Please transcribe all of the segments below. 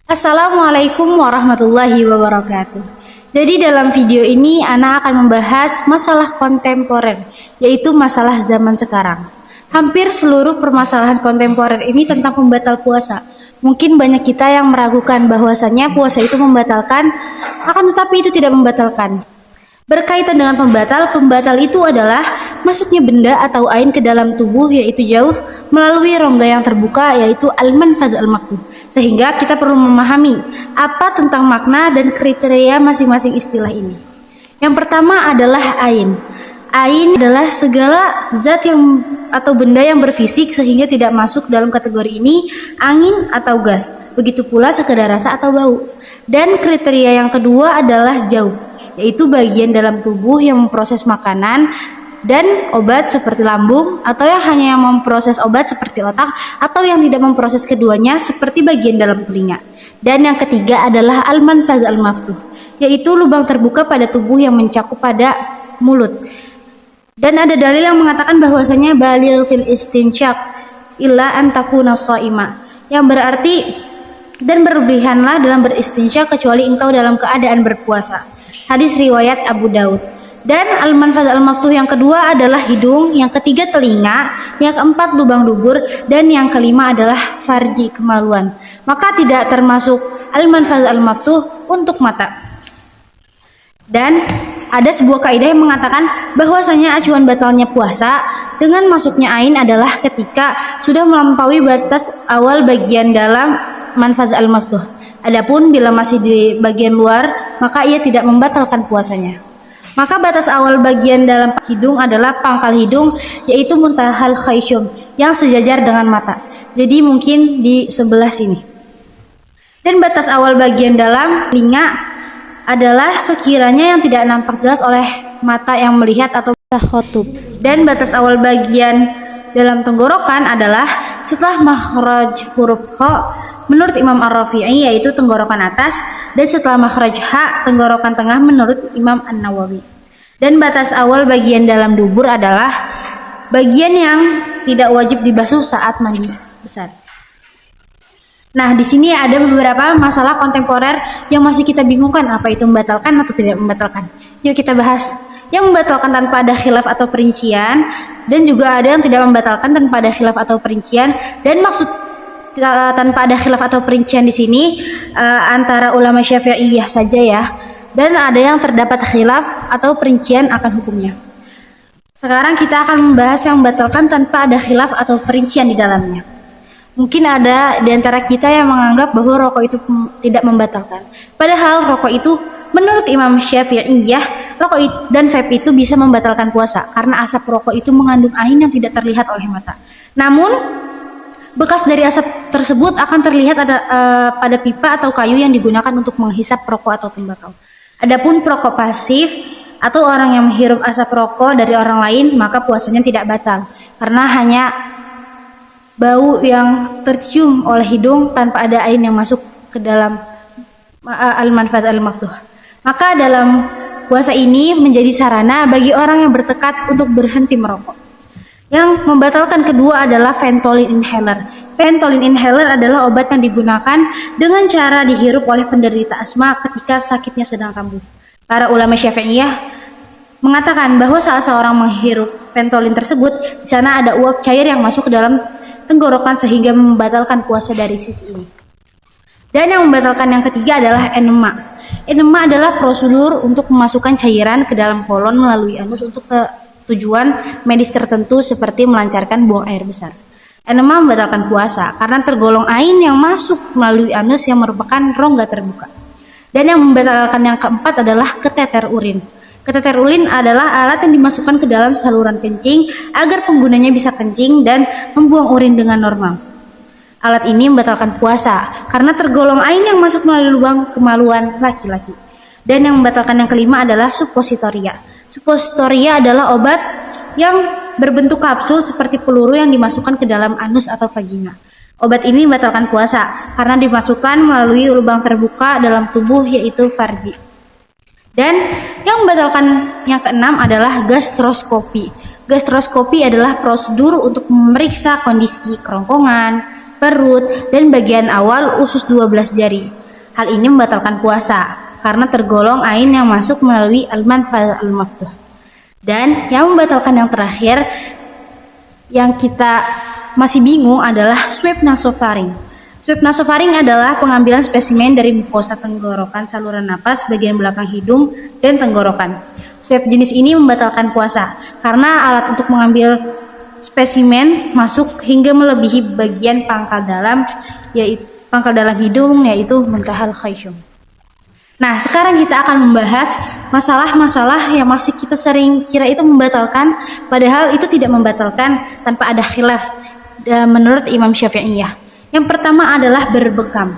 Assalamualaikum warahmatullahi wabarakatuh. Jadi dalam video ini Ana akan membahas masalah kontemporer, yaitu masalah zaman sekarang. Hampir seluruh permasalahan kontemporer ini tentang pembatal puasa. Mungkin banyak kita yang meragukan bahwasanya puasa itu membatalkan, akan tetapi itu tidak membatalkan. Berkaitan dengan pembatal itu adalah masuknya benda atau ain ke dalam tubuh yaitu jauf melalui rongga yang terbuka yaitu al-manfadh al-maftuh. Sehingga kita perlu memahami apa tentang makna dan kriteria masing-masing istilah ini. Yang pertama adalah ain. Ain adalah segala zat yang atau benda yang berfisik sehingga tidak masuk dalam kategori ini angin atau gas. Begitu pula sekedar rasa atau bau. Dan kriteria yang kedua adalah jauf, yaitu bagian dalam tubuh yang memproses makanan dan obat seperti lambung, atau yang hanya yang memproses obat seperti otak, atau yang tidak memproses keduanya seperti bagian dalam telinga. Dan yang ketiga adalah al-manfadh al-maftuh, yaitu lubang terbuka pada tubuh yang mencakup pada mulut. Dan ada dalil yang mengatakan bahwasanya baligh fil istinsyaq illa an takuna shaima, yang berarti dan berlebihanlah dalam beristinsya kecuali engkau dalam keadaan berpuasa. Hadis riwayat Abu Daud. Dan al-manfadh al-maftuh yang kedua adalah hidung, yang ketiga telinga, yang keempat lubang dubur, dan yang kelima adalah farji, kemaluan. Maka tidak termasuk al-manfadh al-maftuh untuk mata. Dan ada sebuah kaidah yang mengatakan bahwasanya acuan batalnya puasa dengan masuknya ain adalah ketika sudah melampaui batas awal bagian dalam manfadh al-maftuh. Adapun bila masih di bagian luar, maka ia tidak membatalkan puasanya. Maka batas awal bagian dalam hidung adalah pangkal hidung, yaitu muntahal khaysyum, yang sejajar dengan mata. Jadi mungkin di sebelah sini. Dan batas awal bagian dalam telinga adalah sekiranya yang tidak nampak jelas oleh mata yang melihat atau khotub. Dan batas awal bagian dalam tenggorokan adalah setelah makhraj huruf kha menurut Imam Ar-Rafi'i, yaitu tenggorokan atas, dan setelah makhraj ha tenggorokan tengah menurut Imam An-Nawawi. Dan batas awal bagian dalam dubur adalah bagian yang tidak wajib dibasuh saat mandi besar. Nah, di sini ada beberapa masalah kontemporer yang masih kita bingungkan apa itu membatalkan atau tidak membatalkan. Yuk kita bahas. Yang membatalkan tanpa ada khilaf atau perincian, dan juga ada yang tidak membatalkan tanpa ada khilaf atau perincian. Dan maksud tanpa ada khilaf atau perincian di sini antara ulama Syafi'iyah saja ya. Dan ada yang terdapat khilaf atau perincian akan hukumnya. Sekarang kita akan membahas yang membatalkan tanpa ada khilaf atau perincian di dalamnya. Mungkin ada di antara kita yang menganggap bahwa rokok itu tidak membatalkan. Padahal rokok itu menurut Imam Syafi'iyah, rokok dan vape itu bisa membatalkan puasa karena asap rokok itu mengandung ain yang tidak terlihat oleh mata. Namun bekas dari asap tersebut akan terlihat pada pipa atau kayu yang digunakan untuk menghisap rokok atau tembakau. Adapun perokok pasif atau orang yang menghirup asap rokok dari orang lain, maka puasanya tidak batal karena hanya bau yang tercium oleh hidung tanpa ada ain yang masuk ke dalam al-manfadh al-maftuh. Maka dalam puasa ini menjadi sarana bagi orang yang bertekad untuk berhenti merokok. Yang membatalkan kedua adalah Ventolin inhaler. Ventolin inhaler adalah obat yang digunakan dengan cara dihirup oleh penderita asma ketika sakitnya sedang kambuh. Para ulama Syafi'iyah mengatakan bahwa saat seorang menghirup Ventolin tersebut, di sana ada uap cair yang masuk ke dalam tenggorokan sehingga membatalkan puasa dari sisi ini. Dan yang membatalkan yang ketiga adalah enema. Enema adalah prosedur untuk memasukkan cairan ke dalam kolon melalui anus untuk tujuan medis tertentu seperti melancarkan buang air besar. Enema membatalkan puasa karena tergolong ain yang masuk melalui anus yang merupakan rongga terbuka. Dan yang membatalkan yang keempat adalah keteter urin. Keteter urin adalah alat yang dimasukkan ke dalam saluran kencing agar penggunanya bisa kencing dan membuang urin dengan normal. Alat ini membatalkan puasa karena tergolong ain yang masuk melalui lubang kemaluan laki-laki. Dan yang membatalkan yang kelima adalah suppositoria. Suppositoria adalah obat yang berbentuk kapsul seperti peluru yang dimasukkan ke dalam anus atau vagina. Obat ini membatalkan puasa karena dimasukkan melalui lubang terbuka dalam tubuh yaitu farji. Dan yang membatalkan yang keenam adalah gastroskopi. Gastroskopi adalah prosedur untuk memeriksa kondisi kerongkongan, perut, dan bagian awal usus 12 jari. Hal ini membatalkan puasa karena tergolong ain yang masuk melalui al-manfadh al-maftuh. Dan yang membatalkan yang terakhir yang kita masih bingung adalah swab nasofaring. Swab nasofaring adalah pengambilan spesimen dari mukosa tenggorokan, saluran napas, bagian belakang hidung, dan tenggorokan. Swab jenis ini membatalkan puasa karena alat untuk mengambil spesimen masuk hingga melebihi bagian pangkal dalam hidung, yaitu muntahal khayshum. Nah, sekarang kita akan membahas masalah-masalah yang masih kita sering kira itu membatalkan, padahal itu tidak membatalkan tanpa ada khilaf menurut Imam Syafi'iyah. Yang pertama adalah berbekam.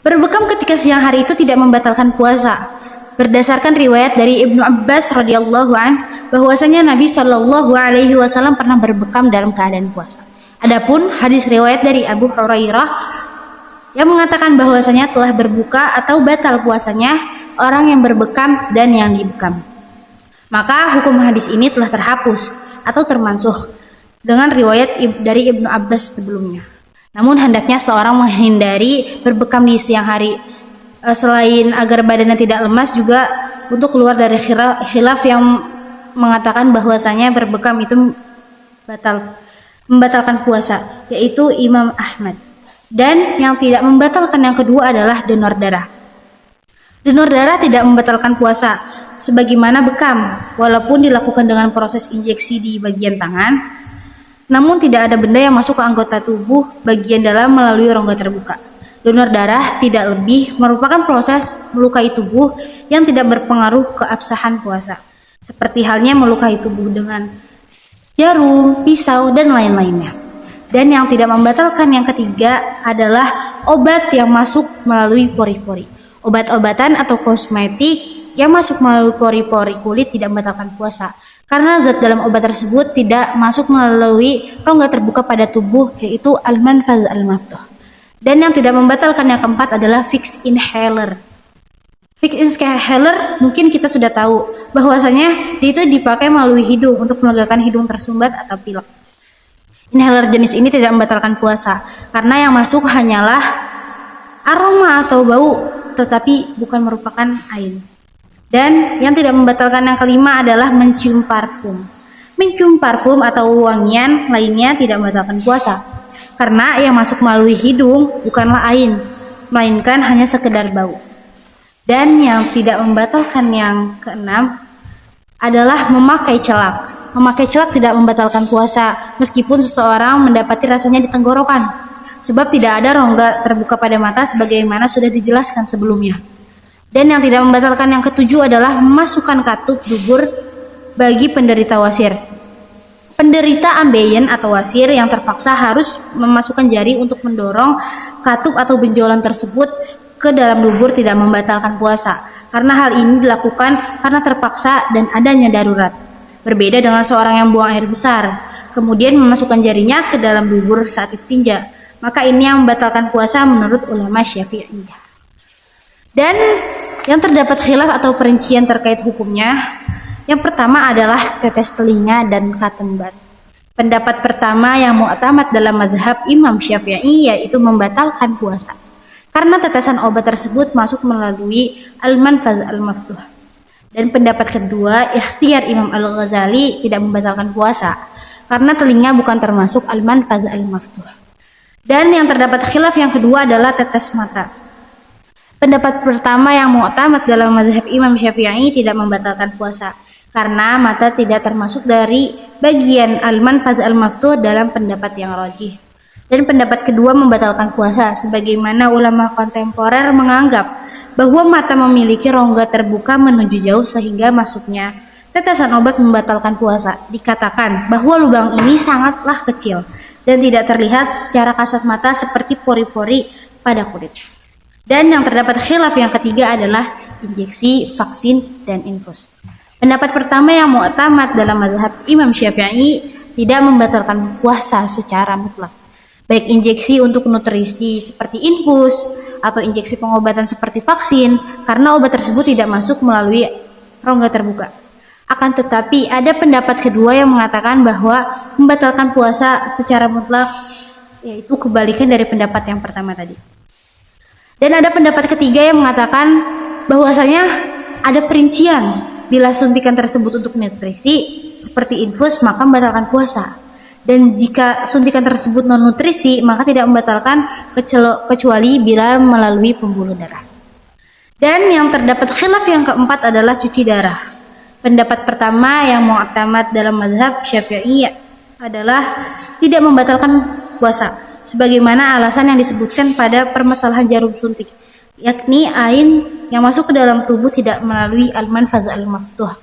Berbekam ketika siang hari itu tidak membatalkan puasa. Berdasarkan riwayat dari Ibnu Abbas radhiyallahu an bahwasanya Nabi Shallallahu alaihi wasallam pernah berbekam dalam keadaan puasa. Adapun hadis riwayat dari Abu Hurairah yang mengatakan bahwasanya telah berbuka atau batal puasanya orang yang berbekam dan yang dibekam. Maka hukum hadis ini telah terhapus atau termansuh dengan riwayat dari Ibnu Abbas sebelumnya. Namun hendaknya seorang menghindari berbekam di siang hari, selain agar badannya tidak lemas, juga untuk keluar dari khilaf yang mengatakan bahwasanya berbekam itu membatalkan puasa, yaitu Imam Ahmad. Dan yang tidak membatalkan yang kedua adalah donor darah. Donor darah tidak membatalkan puasa sebagaimana bekam, walaupun dilakukan dengan proses injeksi di bagian tangan. Namun tidak ada benda yang masuk ke anggota tubuh bagian dalam melalui rongga terbuka. Donor darah tidak lebih merupakan proses melukai tubuh yang tidak berpengaruh ke absahan puasa, seperti halnya melukai tubuh dengan jarum, pisau, dan lain-lainnya. Dan yang tidak membatalkan yang ketiga adalah obat yang masuk melalui pori-pori. Obat-obatan atau kosmetik yang masuk melalui pori-pori kulit tidak membatalkan puasa, karena zat dalam obat tersebut tidak masuk melalui rongga terbuka pada tubuh, yaitu al-manfadh al-maftuh. Dan yang tidak membatalkan yang keempat adalah fixed inhaler. Fixed inhaler mungkin kita sudah tahu bahwasanya itu dipakai melalui hidung untuk melegakan hidung tersumbat atau pilek. Inhaler jenis ini tidak membatalkan puasa karena yang masuk hanyalah aroma atau bau, tetapi bukan merupakan ain. Dan yang tidak membatalkan yang kelima adalah mencium parfum. Mencium parfum atau wangian lainnya tidak membatalkan puasa, karena yang masuk melalui hidung bukanlah ain, melainkan hanya sekedar bau. Dan yang tidak membatalkan yang keenam adalah memakai celak. Memakai celak tidak membatalkan puasa, meskipun seseorang mendapati rasanya di tenggorokan, sebab tidak ada rongga terbuka pada mata sebagaimana sudah dijelaskan sebelumnya. Dan yang tidak membatalkan yang ketujuh adalah memasukkan katup dubur bagi penderita wasir. Penderita ambeien atau wasir yang terpaksa harus memasukkan jari untuk mendorong katup atau benjolan tersebut ke dalam dubur tidak membatalkan puasa, karena hal ini dilakukan karena terpaksa dan adanya darurat. Berbeda dengan seorang yang buang air besar, kemudian memasukkan jarinya ke dalam dubur saat istinja, maka ini yang membatalkan puasa menurut ulama Syafi'iyah. Dan yang terdapat khilaf atau perincian terkait hukumnya, yang pertama adalah tetes telinga dan katembar. Pendapat pertama yang mu'tamad dalam mazhab Imam Syafi'i yaitu membatalkan puasa, karena tetesan obat tersebut masuk melalui al-manfadh al-maftuh. Dan pendapat kedua, ikhtiar Imam Al-Ghazali, tidak membatalkan puasa, karena telinga bukan termasuk al-manfadh al-maftuh. Dan yang terdapat khilaf yang kedua adalah tetes mata. Pendapat pertama yang mu'tamad dalam mazhab Imam Syafi'i tidak membatalkan puasa, karena mata tidak termasuk dari bagian al-manfadh al-maftuh dalam pendapat yang rajih. Dan pendapat kedua membatalkan puasa, sebagaimana ulama kontemporer menganggap bahwa mata memiliki rongga terbuka menuju jauh sehingga masuknya tetesan obat membatalkan puasa. Dikatakan bahwa lubang ini sangatlah kecil dan tidak terlihat secara kasat mata seperti pori-pori pada kulit. Dan yang terdapat khilaf yang ketiga adalah injeksi, vaksin, dan infus. Pendapat pertama yang mu'tamad dalam mazhab Imam Syafi'i tidak membatalkan puasa secara mutlak, baik injeksi untuk nutrisi seperti infus atau injeksi pengobatan seperti vaksin, karena obat tersebut tidak masuk melalui rongga terbuka. Akan tetapi ada pendapat kedua yang mengatakan bahwa membatalkan puasa secara mutlak yaitu kebalikan dari pendapat yang pertama tadi. Dan ada pendapat ketiga yang mengatakan bahwasanya ada perincian, bila suntikan tersebut untuk nutrisi seperti infus maka membatalkan puasa, dan jika suntikan tersebut non nutrisi maka tidak membatalkan kecuali bila melalui pembuluh darah. Dan yang terdapat khilaf yang keempat adalah cuci darah. Pendapat pertama yang mu'tamad dalam mazhab Syafi'i adalah tidak membatalkan puasa, sebagaimana alasan yang disebutkan pada permasalahan jarum suntik, yakni ain yang masuk ke dalam tubuh tidak melalui al-manfaz al-maftuh.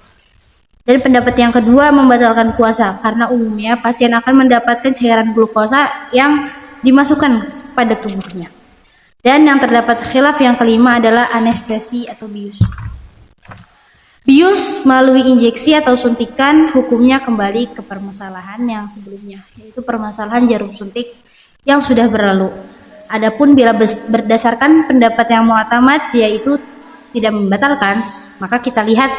Dan pendapat yang kedua membatalkan puasa karena umumnya pasien akan mendapatkan cairan glukosa yang dimasukkan pada tubuhnya. Dan yang terdapat khilaf yang kelima adalah anestesi atau bius. Bius melalui injeksi atau suntikan hukumnya kembali ke permasalahan yang sebelumnya, yaitu permasalahan jarum suntik yang sudah berlalu. Adapun bila berdasarkan pendapat yang mu'tamad yaitu tidak membatalkan, maka kita lihat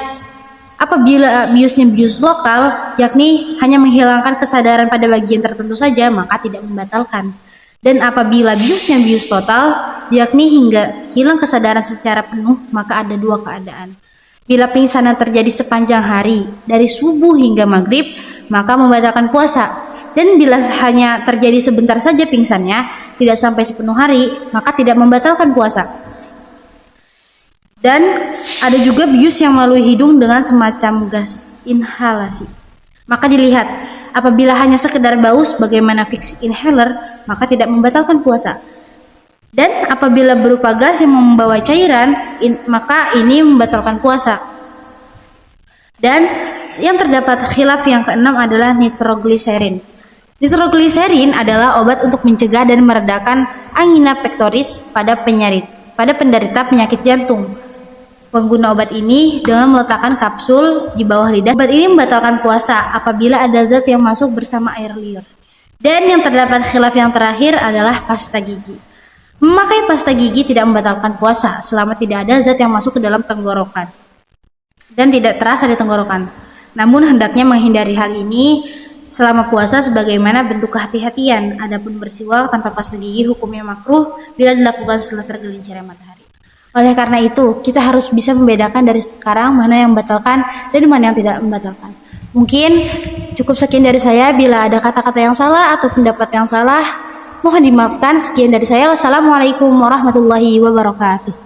apabila biusnya bius lokal, yakni hanya menghilangkan kesadaran pada bagian tertentu saja, maka tidak membatalkan. Dan apabila biusnya bius total, yakni hingga hilang kesadaran secara penuh, maka ada dua keadaan. Bila pingsanan terjadi sepanjang hari dari subuh hingga maghrib, maka membatalkan puasa. Dan bila hanya terjadi sebentar saja pingsannya, tidak sampai sepenuh hari, maka tidak membatalkan puasa. Dan ada juga bius yang melalui hidung dengan semacam gas inhalasi. Maka dilihat, apabila hanya sekedar bau sebagaimana fixed inhaler, maka tidak membatalkan puasa. Dan apabila berupa gas yang membawa cairan, maka ini membatalkan puasa. Dan yang terdapat khilaf yang keenam adalah nitrogliserin. Nitrogliserin adalah obat untuk mencegah dan meredakan angina pectoris pada penderita penyakit jantung. Pengguna obat ini dengan meletakkan kapsul di bawah lidah. Obat ini membatalkan puasa apabila ada zat yang masuk bersama air liur. Dan yang terdapat khilaf yang terakhir adalah pasta gigi. Memakai pasta gigi tidak membatalkan puasa selama tidak ada zat yang masuk ke dalam tenggorokan dan tidak terasa di tenggorokan. Namun hendaknya menghindari hal ini selama puasa sebagaimana bentuk kehati-hatian. Adapun bersiwak tanpa pasta gigi hukumnya makruh bila dilakukan setelah tergelincirnya matahari. Oleh karena itu, kita harus bisa membedakan dari sekarang mana yang membatalkan dan mana yang tidak membatalkan. Mungkin cukup sekian dari saya. Bila ada kata-kata yang salah atau pendapat yang salah, mohon dimaafkan. Sekian dari saya. Wassalamualaikum warahmatullahi wabarakatuh.